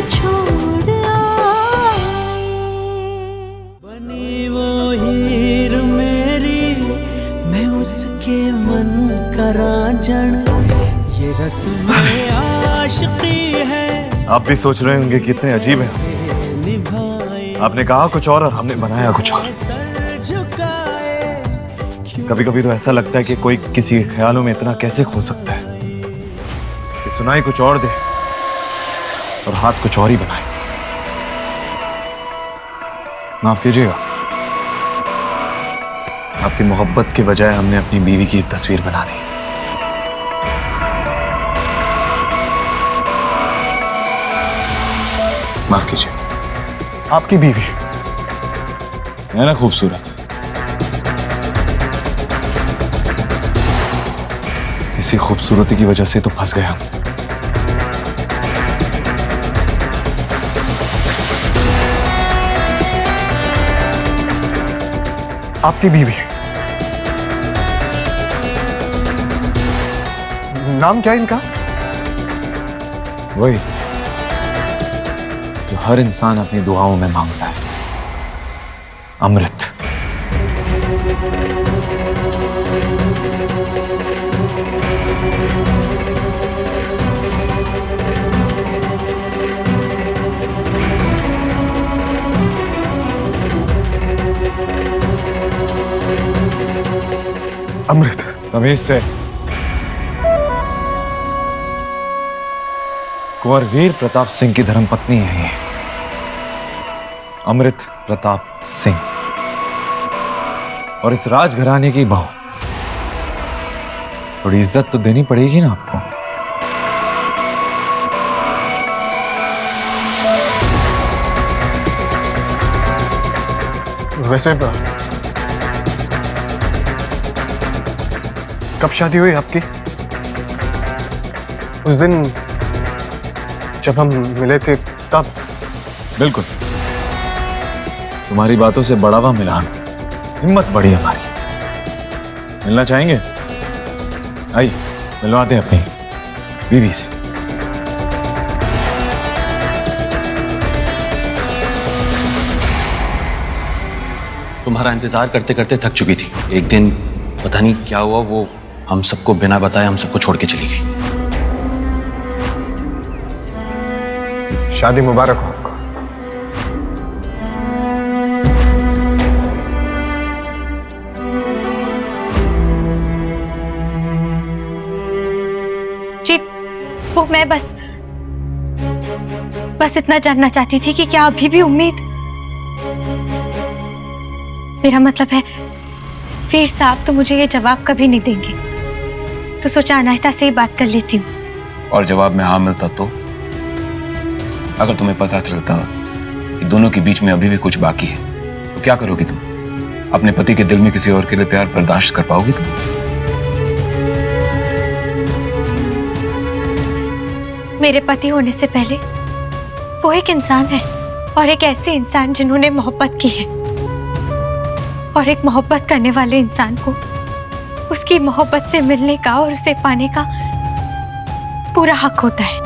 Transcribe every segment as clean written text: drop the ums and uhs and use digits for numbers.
छोड़ आए। बनी वो हीर मेरी, मैं उसके मन का रांझण, ये रस्म आशिकी है। आप भी सोच रहे होंगे कितने अजीब हैं। आपने कहा कुछ और हमने बनाया कुछ और। कभी कभी तो ऐसा लगता है कि कोई किसी के ख्यालों में इतना कैसे खो सकता है कि सुनाई कुछ और दे और हाथ कुछ और ही बनाए। माफ कीजिएगा, आपकी मोहब्बत के बजाय हमने अपनी बीवी की तस्वीर बना दी। माफ कीजिए। आपकी बीवी है ना खूबसूरत, इसी खूबसूरती की वजह से तो फंस गए हम। आपकी बीवी, नाम क्या है इनका? वही जो हर इंसान अपनी दुआओं में मांगता है, अमृत। अमृत, तमीज से। कुंवर वीर प्रताप सिंह की धर्मपत्नी है ये, अमृत प्रताप सिंह, और इस राजघराने की बहू। थोड़ी इज्जत तो देनी पड़ेगी ना आपको। वैसे कब शादी हुई आपकी? उस दिन जब हम मिले थे तब? बिल्कुल, तुम्हारी बातों से बड़ा हुआ मिलान, हिम्मत बढ़ी हमारी। मिलना चाहेंगे? आइए मिलवाते हैं अपनी बीवी से। तुम्हारा इंतजार करते करते थक चुकी थी। एक दिन पता नहीं क्या हुआ, वो हम सबको बिना बताए हम सबको छोड़ के चली गई। शादी मुबारक हो आपको। जी, वो मैं बस इतना जानना चाहती थी कि क्या अभी भी उम्मीद? मेरा मतलब है वीर साहब तो मुझे ये जवाब कभी नहीं देंगे, तो सोचा अनायता से ही बात कर लेती हूँ। और जवाब में हाँ मिलता तो? अगर तुम्हें पता चलता कि दोनों के बीच में अभी भी कुछ बाकी है, तो क्या करोगी तुम? अपने पति के दिल में किसी और के लिए प्यार बर्दाश्त कर पाओगी तुम? मेरे पति होने से पहले वो एक इंसान है, और एक ऐसे इंसान जिन्होंने मोहब्बत की है, और एक मोहब्बत करने वाले इंसान को उसकी मोहब्बत से मिलने का और उसे पाने का पूरा हक होता है।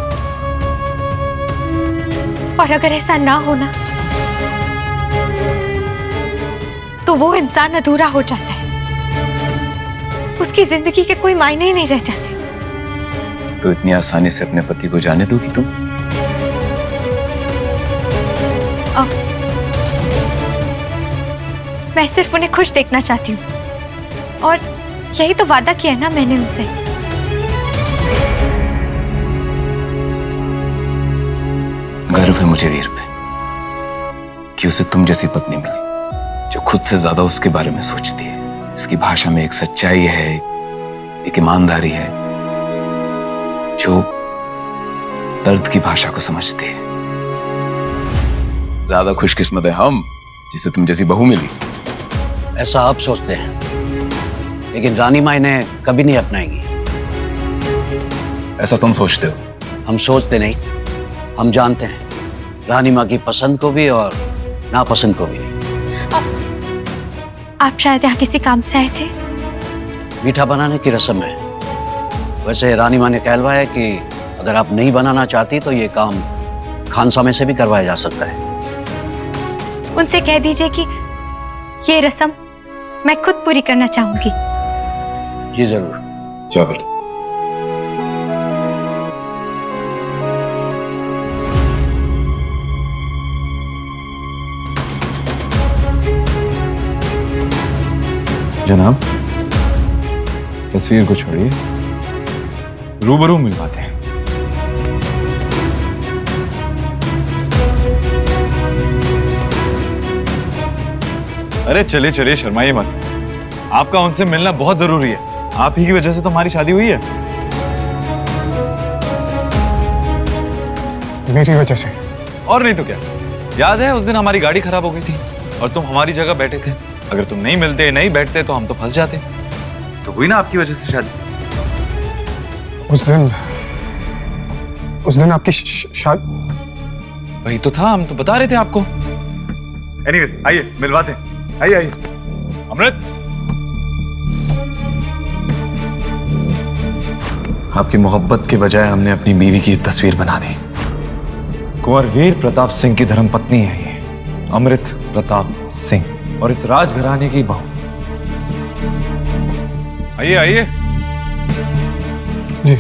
और अगर ऐसा ना होना तो वो इंसान अधूरा हो जाता है, उसकी जिंदगी के कोई मायने ही नहीं रह जाते। तो इतनी आसानी से अपने पति को जाने दोगी तुम? मैं सिर्फ उन्हें खुश देखना चाहती हूँ, और यही तो वादा किया ना मैंने उनसे। गर्व है मुझे वीर पे कि उसे तुम जैसी पत्नी मिली, जो खुद से ज्यादा उसके बारे में सोचती है। इसकी भाषा में एक सच्चाई है, एक ईमानदारी है, जो दर्द की भाषा को समझती है। ज्यादा खुशकिस्मत है हम जिसे तुम जैसी बहू मिली। ऐसा आप सोचते हैं, लेकिन रानी माँ इन्हें कभी नहीं अपनाएंगी। ऐसा तुम सोचते हो? हम सोचते नहीं, हम जानते हैं रानी माँ की पसंद को भी और नापसंद को भी। आप शायद यहाँ किसी काम से आए थे? मीठा बनाने की रस्म है। वैसे रानी माँ ने कहलवाया कि अगर आप नहीं बनाना चाहती तो ये काम खानसामे से भी करवाया जा सकता है। उनसे कह दीजिए कि ये रस्म मैं खुद पूरी करना चाहूंगी। जी जरूर। जाओ बेटा। जनाब, तस्वीर को छोड़िए, रूबरू मिलवाते हैं। अरे चलिए चलिए, शर्माइए मत। आपका उनसे मिलना बहुत जरूरी है। आप ही की वजह से तो हमारी शादी हुई है। मेरी वजह से? और नहीं तो क्या। याद है उस दिन हमारी गाड़ी खराब हो गई थी और तुम हमारी जगह बैठे थे। अगर तुम नहीं मिलते, नहीं बैठते तो हम तो फंस जाते। तो हुई ना आपकी वजह से शादी। उस दिन आपकी शादी। वही तो था, हम तो बता रहे थे आपको। एनीवेज, आइए मिलवाते हैं। आइए आइए। अमृत, आपकी मोहब्बत के बजाय हमने अपनी बीवी की तस्वीर बना दी। कुंवर वीर प्रताप सिंह की धर्मपत्नी है ये, अमृत प्रताप सिंह, और इस राजघराने की बहू। आइए आइए। जी।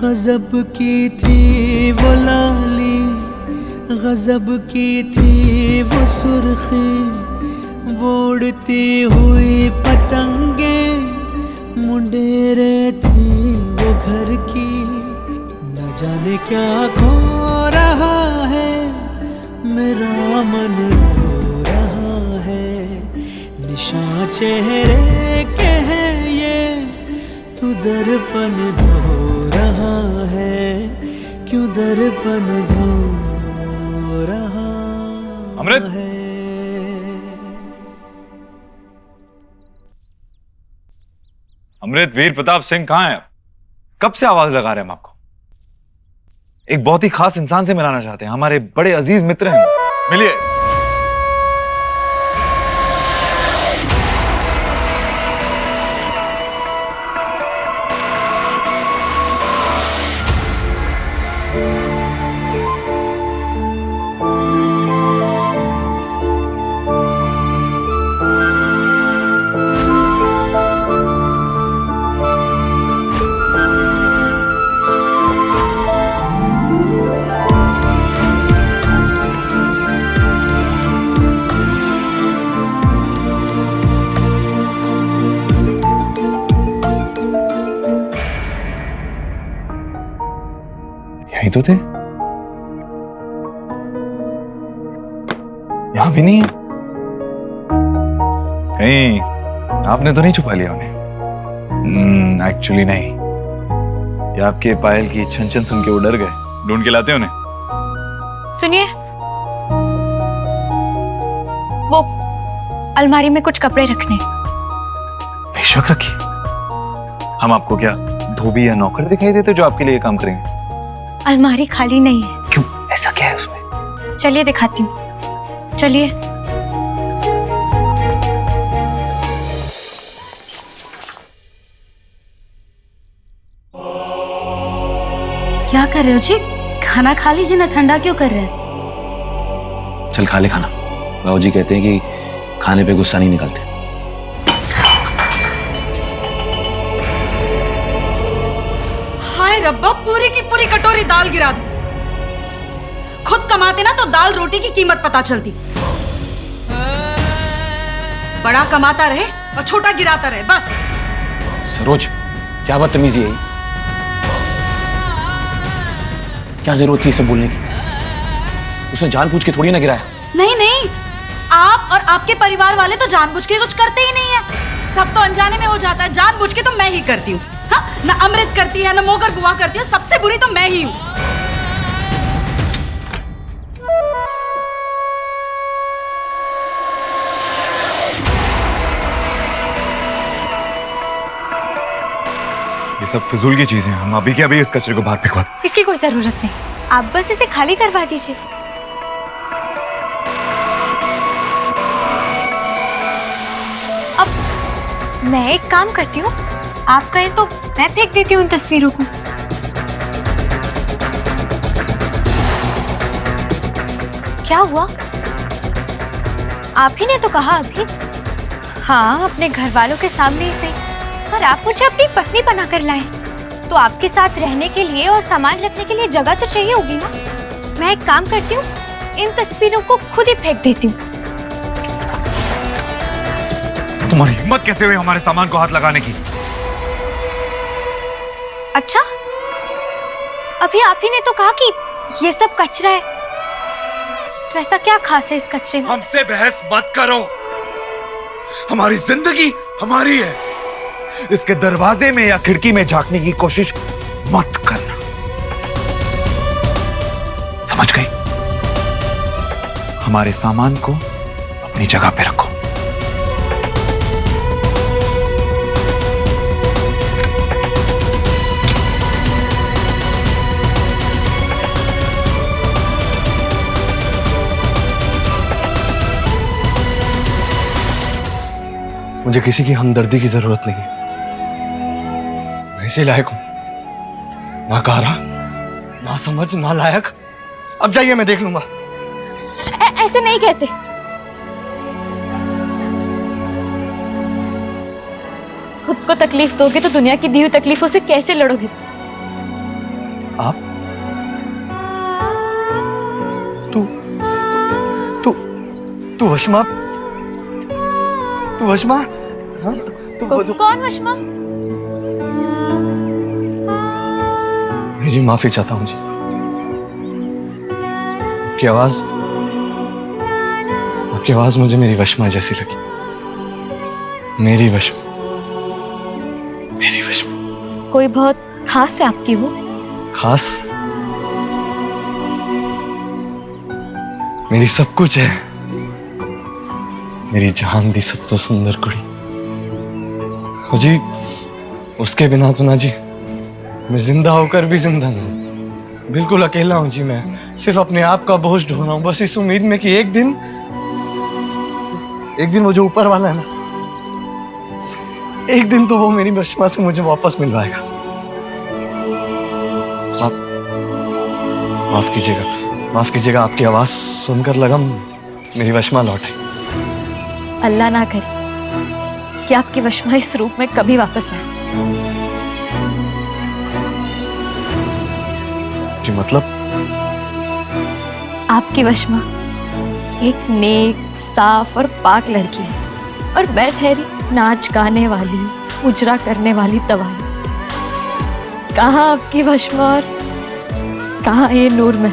गजब की थी वो लाली, गजब की थी वो सुर्खी, वो उड़ती हुई पतंगे मुंडेरे थी वो घर की। न जाने क्या खो रहा है, मेरा मन रो रहा है। निशान चेहरे के हैं ये, तू दर्पण धो रहा है, क्यों दर्पण धो रहा अमृत! है। अमृत वीर प्रताप सिंह कहाँ है आप? कब से आवाज लगा रहे हैं हम आपको। एक बहुत ही खास इंसान से मिलाना चाहते हैं, हमारे बड़े अजीज मित्र हैं। मिलिए। यही तो थे। यहां भी नहीं है कहीं। आपने तो नहीं छुपा लिया उन्हें? एक्चुअली नहीं, ये आपके पायल की छन छन सुन के वो डर गए। ढूंढ के लाते उन्हें। सुनिए, वो अलमारी में कुछ कपड़े रखने। बेशक रखिए। हम आपको क्या धोबी या नौकर दिखाई देते जो आपके लिए काम करेंगे? अलमारी खाली नहीं है। क्यों, ऐसा क्या है उसमें? चलिए दिखाती हूँ, चलिए। क्या कर रहे हो जी? खाना खा लीजिए ना, ठंडा क्यों कर रहे हैं? चल खा ले खाना। बाबूजी कहते हैं कि खाने पे गुस्सा नहीं निकलते। हाय रब्बा, पूरी की पूरी कटोरी दाल गिरा दी। खुद कमाते ना तो दाल रोटी की कीमत पता चलती। बड़ा कमाता रहे और छोटा गिराता रहे, बस। सरोज, क्या बदतमीजी है? क्या जरूरत थी इसे बोलने की? उसने जानबूझ के थोड़ी ना गिराया। नहीं नहीं, आप और आपके परिवार वाले तो जानबूझ के कुछ करते ही नहीं है। सब तो अनजाने में हो जाता है, जानबूझ के तो मैं ही करती हूँ। हाँ, ना अमृत करती है, ना मोगर बुआ करती है, सबसे बुरी तो मैं ही हूँ। ये सब फिजूल की चीजें हैं। हम अभी के अभी इस कचरे को बाहर फेंकवा दें। इसकी कोई जरूरत नहीं, आप बस इसे खाली करवा दीजिए। अब मैं एक काम करती हूँ, आप कहें तो मैं फेंक देती हूँ उन तस्वीरों को। क्या हुआ? आप ही ने तो कहा अभी। हाँ, अपने घर वालों के सामने ही सही, पर आप मुझे अपनी पत्नी बनाकर लाए, तो आपके साथ रहने के लिए और सामान रखने के लिए जगह तो चाहिए होगी ना। मैं एक काम करती हूँ, इन तस्वीरों को खुद ही फेंक देती हूँ। तुम्हारी हिम्मत कैसे हुई हमारे सामान को हाथ लगाने की? अच्छा, अभी आप ही ने तो कहा कि ये सब कचरा है, तो ऐसा क्या खास है इस कचरे में? हमसे बहस मत करो। हमारी जिंदगी हमारी है। इसके दरवाजे में या खिड़की में झांकने की कोशिश मत करना, समझ गई? हमारे सामान को अपनी जगह पे रखो। मुझे किसी की हमदर्दी की जरूरत नहीं है। मैं इसी लायक हूं, ना कारा, ना समझ, ना लायक। अब जाइए, मैं देख लूंगा। ऐसे नहीं कहते। खुद को तकलीफ दोगे तो दुनिया की दी हुई तकलीफों से कैसे लड़ोगे तुम? आप तू तू तू वशमा, तू वशमा? हाँ? कौन वशमा? मेरी माफी चाहता हूं जी। आपकी आवाज मुझे मेरी वशमा जैसी लगी। मेरी वशमा। कोई बहुत खास है आपकी वो? खास? मेरी सब कुछ है। मेरी जान दी सब तो सुंदर कुड़ी। जी, उसके बिना तो ना जी, मैं जिंदा होकर भी जिंदा नहीं। बिल्कुल अकेला हूं जी। मैं सिर्फ अपने आप का बोझ ढो रहा हूं, बस इस उम्मीद में कि एक दिन वो जो ऊपर वाला है ना, एक दिन तो वो मेरी वशमा से मुझे वापस मिलवाएगा। माफ कीजिएगा, आपकी आवाज सुनकर लगा मेरी वशमा लौट आई। अल्लाह ना करे कि आपकी वशमा इस रूप में कभी वापस आए। जी मतलब? आपकी वशमा एक नेक, साफ और पाक लड़की है, और मैं ठहरी नाच गाने वाली, मुजरा करने वाली तवाई। कहाँ आपकी वशमा और कहाँ ये नूर में?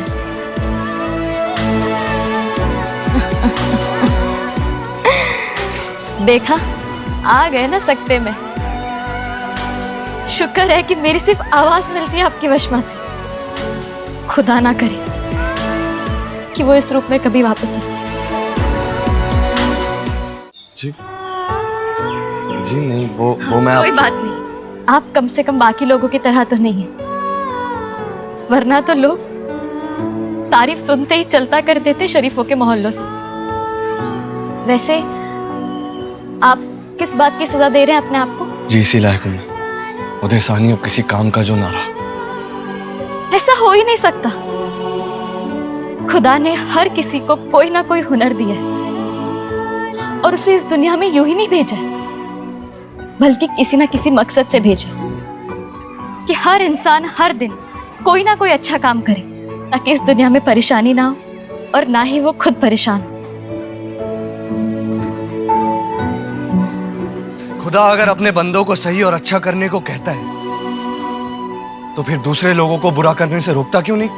देखा, आ गए ना सकते में। शुक्र है कि मेरी सिर्फ आवाज मिलती है आपकी वशमा से। खुदा ना करे कि वो इस रूप में कभी वापस आए। जी नहीं, वो मैं कोई बात नहीं, आप कम से कम बाकी लोगों की तरह तो नहीं है, वरना तो लोग तारीफ सुनते ही चलता कर देते शरीफों के मोहल्लों से। वैसे आप किस बात की सजा दे रहे हैं अपने आप को? जी इसी लायक हूं। उदय साहनी अब किसी काम का जो ना रहा। ऐसा हो ही नहीं सकता। खुदा ने हर किसी को कोई ना कोई हुनर दिया है, और उसे इस दुनिया में यूं ही नहीं भेजा है, बल्कि किसी ना किसी मकसद से भेजा कि हर इंसान हर दिन कोई ना कोई अच्छा काम करे, ताकि इस दुनिया में परेशानी ना हो और ना ही वो खुद परेशान हो। खुदा अगर अपने बंदों को सही और अच्छा करने को कहता है, तो फिर दूसरे लोगों को बुरा करने से रोकता क्यों नहीं?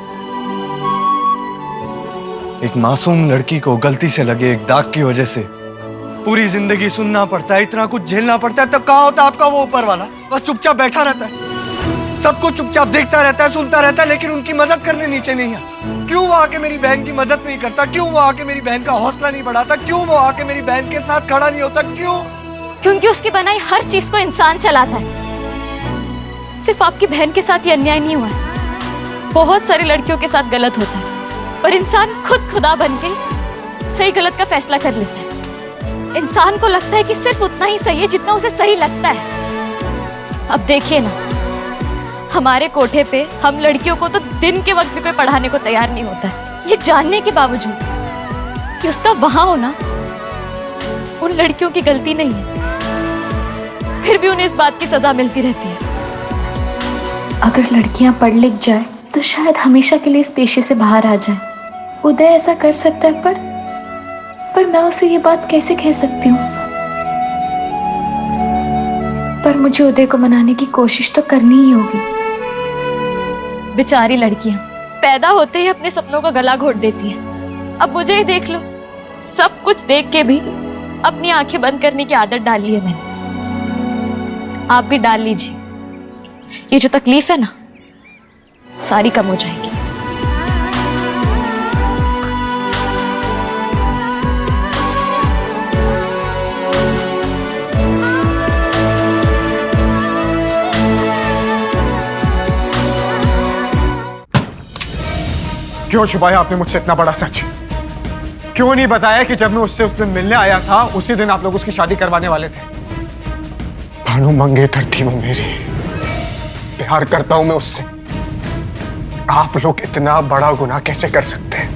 एक मासूम लड़की को गलती से लगे एक दाग की वजह से पूरी जिंदगी सुनना पड़ता है, इतना कुछ झेलना पड़ता है, तब कहाँ होता आपका वो ऊपर वाला? बस चुपचाप बैठा रहता है। सब कुछ चुपचाप देखता रहता है, सुनता रहता है, लेकिन उनकी मदद करने नीचे नहीं आता। क्यों वो आके मेरी बहन की मदद नहीं करता? क्यों वो आके मेरी बहन का हौसला नहीं बढ़ाता? क्यों वो आके मेरी बहन के साथ खड़ा नहीं होता? क्यों? क्योंकि उसकी बनाई हर चीज को इंसान चलाता है। सिर्फ आपकी बहन के साथ ये अन्याय नहीं हुआ है, बहुत सारी लड़कियों के साथ गलत होता है, पर इंसान खुद खुदा बन के सही गलत का फैसला कर लेता है। इंसान को लगता है कि सिर्फ उतना ही सही है जितना उसे सही लगता है। अब देखिए ना, हमारे कोठे पे हम लड़कियों को तो दिन के वक्त भी कोई पढ़ाने को तैयार नहीं होता है, ये जानने के बावजूद कि उसका वहां होना उन लड़कियों की गलती नहीं है, फिर भी उन्हें इस बात की सजा मिलती रहती है। अगर लड़कियां पढ़ लिख जाए तो शायद हमेशा के लिए इस पेशे से बाहर आ जाए। उदय ऐसा कर सकता है, पर मैं उसे ये बात कैसे कह सकती हूँ? पर मुझे उदय को मनाने की कोशिश तो करनी ही होगी। बेचारी लड़कियां पैदा होते ही अपने सपनों का गला घोट देती हैं। अब मुझे ही देख लो, सब कुछ देख के भी अपनी आंखें बंद करने की आदत डाली है मैंने। आप भी डाल लीजिए, ये जो तकलीफ है ना, सारी कम हो जाएगी। क्यों छुपाया आपने मुझसे इतना बड़ा सच? क्यों नहीं बताया कि जब मैं उससे उस दिन मिलने आया था, उसी दिन आप लोग उसकी शादी करवाने वाले थे? भानु मंगेतर थी वो मेरी, प्यार करता हूं मैं उससे। आप लोग इतना बड़ा गुनाह कैसे कर सकते हैं?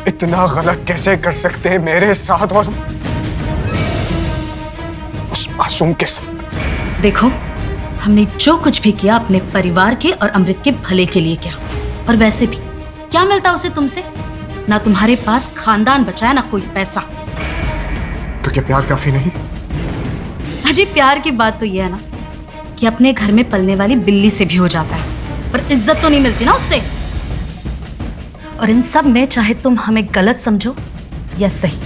इतना गलत कैसे कर सकते हैं मेरे साथ और उस मासूम के साथ? देखो, हमने जो कुछ भी किया अपने परिवार के और अमृत के भले के लिए किया। और वैसे भी क्या मिलता उसे तुमसे? ना तुम्हारे पास खानदान बचा है, ना कोई पैसा। तो क्या प्यार काफी नहीं? अजी, प्यार की बात तो यह है ना कि अपने घर में पलने वाली बिल्ली से भी हो जाता है, पर इज्जत तो नहीं मिलती ना उससे। और इन सब में चाहे तुम हमें गलत समझो या सही,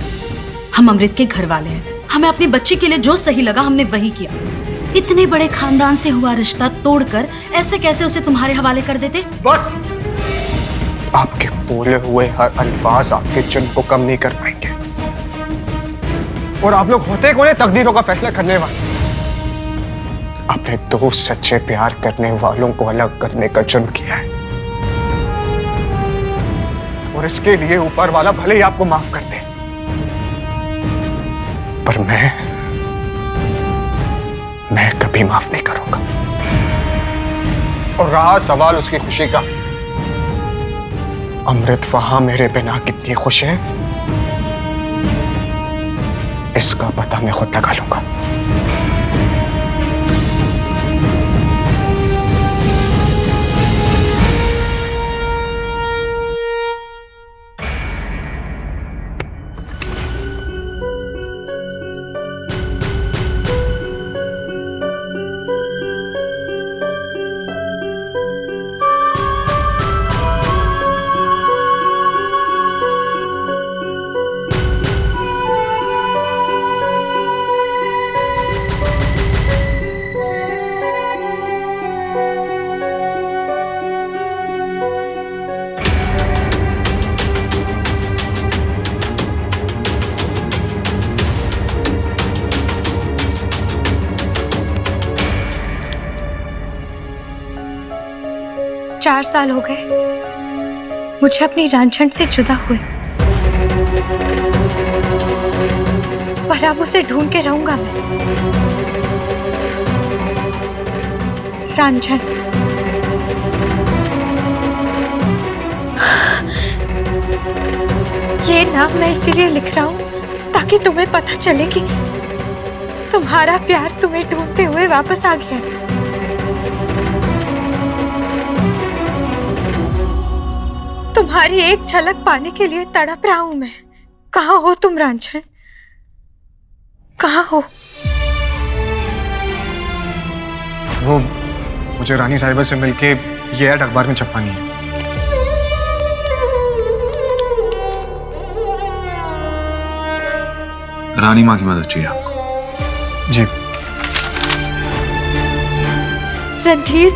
हम अमृत के घर वाले हैं। हमें अपनी बच्ची के लिए जो सही लगा हमने वही किया। इतने बड़े खानदान से हुआ रिश्ता तोड़कर ऐसे कैसे उसे तुम्हारे हवाले कर देते? बस, आपके बोले हुए हर अल्फाज आपके जुर्म को कम नहीं कर पाएंगे। और आप लोग होते कौन है तकदीरों का फैसला करने वाले? आपने दो सच्चे प्यार करने वालों को अलग करने का जुर्म किया है, और इसके लिए ऊपर वाला भले ही आपको माफ कर दे, पर मैं कभी माफ नहीं करूंगा। और रहा सवाल उसकी खुशी का, अमृत वहां मेरे बिना कितनी खुश है, इसका पता मैं खुद लगा लूंगा। चार साल हो गए मुझे अपनी रांझण से जुदा हुए, पर अब उसे ढूंढ के रहूंगा मैं। रांझण, ये नाम मैं इसीलिए लिख रहा हूं ताकि तुम्हें पता चले कि तुम्हारा प्यार तुम्हें ढूंढते हुए वापस आ गया है। तुम्हारी एक झलक पाने के लिए तड़प रहा हूं मैं। कहाँ हो तुम रांझण? कहाँ हो? वो मुझे रानी साहिबा से मिलके ये ऐड अखबार में छपवानी है। रानी माँ की मदद चाहिए आपको? जी। रणधीर